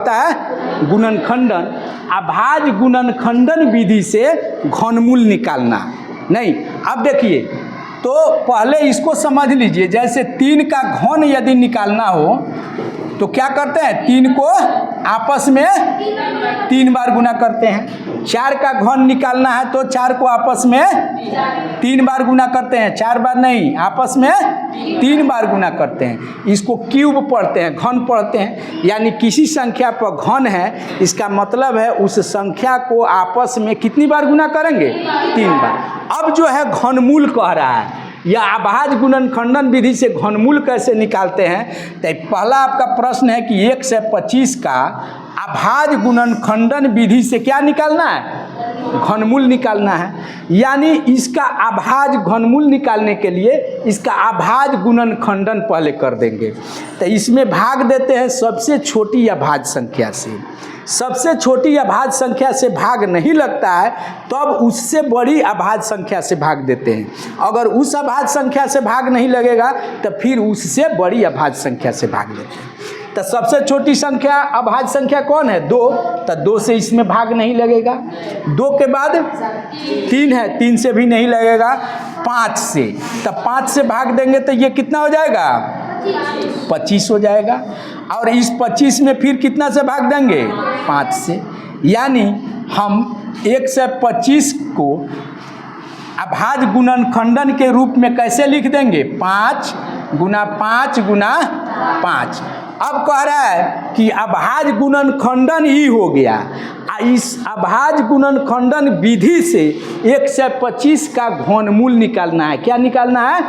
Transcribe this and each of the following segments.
होता है गुणनखंडन। अभाज गुणनखंडन विधि से घनमूल निकालना। नहीं, अब देखिए तो पहले इसको समझ लीजिए। जैसे 3 का घन यदि निकालना हो तो क्या करते हैं, 3 को आपस में 3 बार गुना करते हैं। 4 का घन निकालना है तो 4 को आपस में 3 बार गुना करते हैं। 4 बार नहीं, आपस में 3 बार गुना करते हैं। इसको क्यूब पढ़ते हैं, घन पढ़ते हैं। यानी किसी संख्या पर घन है, इसका मतलब है उस संख्या को आपस में कितनी बार गुना करेंगे, 3 बार। अब जो है घनमूल कह रहा है, या अभाज गुणनखंडन विधि से घनमूल कैसे निकालते हैं। तो पहला आपका प्रश्न है कि 1 से 25 का अभाज गुणनखंडन विधि से क्या निकालना है, घनमूल निकालना है। यानी इसका अभाज घनमूल निकालने के लिए इसका अभाज गुणनखंडन पहले कर देंगे। तो इसमें भाग देते हैं सबसे छोटी अभाज संख्या से। सबसे छोटी अभाज संख्या से भाग नहीं लगता है तब उससे बड़ी अभाज संख्या से भाग देते हैं। अगर उस अभाज संख्या से भाग नहीं लगेगा तो फिर उससे बड़ी अभाज संख्या से भाग देते हैं। तो सबसे छोटी संख्या अभाज संख्या कौन है, 2। तो 2 से इसमें भाग नहीं लगेगा। 2 के बाद 3 है, 3 से भी नहीं लगेगा। 5 से, तो 5 से भाग देंगे तो ये कितना हो जाएगा, 25 हो जाएगा। और इस 25 में फिर कितना से भाग देंगे, 5 से। यानी हम 1 से 25 को अभाज गुणनखंडन के रूप में कैसे लिख देंगे, 5 गुना 5 गुना 5। अब कह रहा है कि अभाज गुणनखंडन ही हो गया। इस अभाज गुणनखंडन विधि से 1 से 25 का घनमूल निकालना है। क्या निकालना है,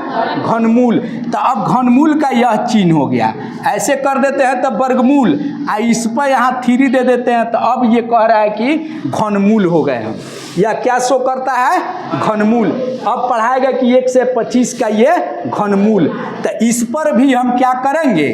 घनमूल। तो अब घनमूल का यह चिन्ह हो गया। ऐसे कर देते हैं तो वर्गमूल, इस पर यहाँ 3 दे देते हैं। तो अब ये कह रहा है कि घनमूल हो गए हम। यह क्या शो करता है, घनमूल। अब पढ़ाएगा कि 1 से 25 का ये घनमूल। तो इस पर भी हम क्या करेंगे,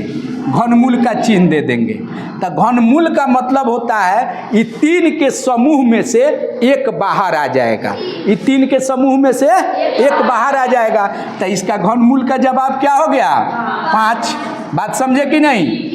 घनमूल का चिन्ह दे देंगे। तो घनमूल का मतलब होता है ये 3 के समूह में से एक बाहर आ जाएगा। ये 3 के समूह में से एक बाहर आ जाएगा। तो इसका घनमूल का जवाब क्या हो गया, 5। बात समझे कि नहीं।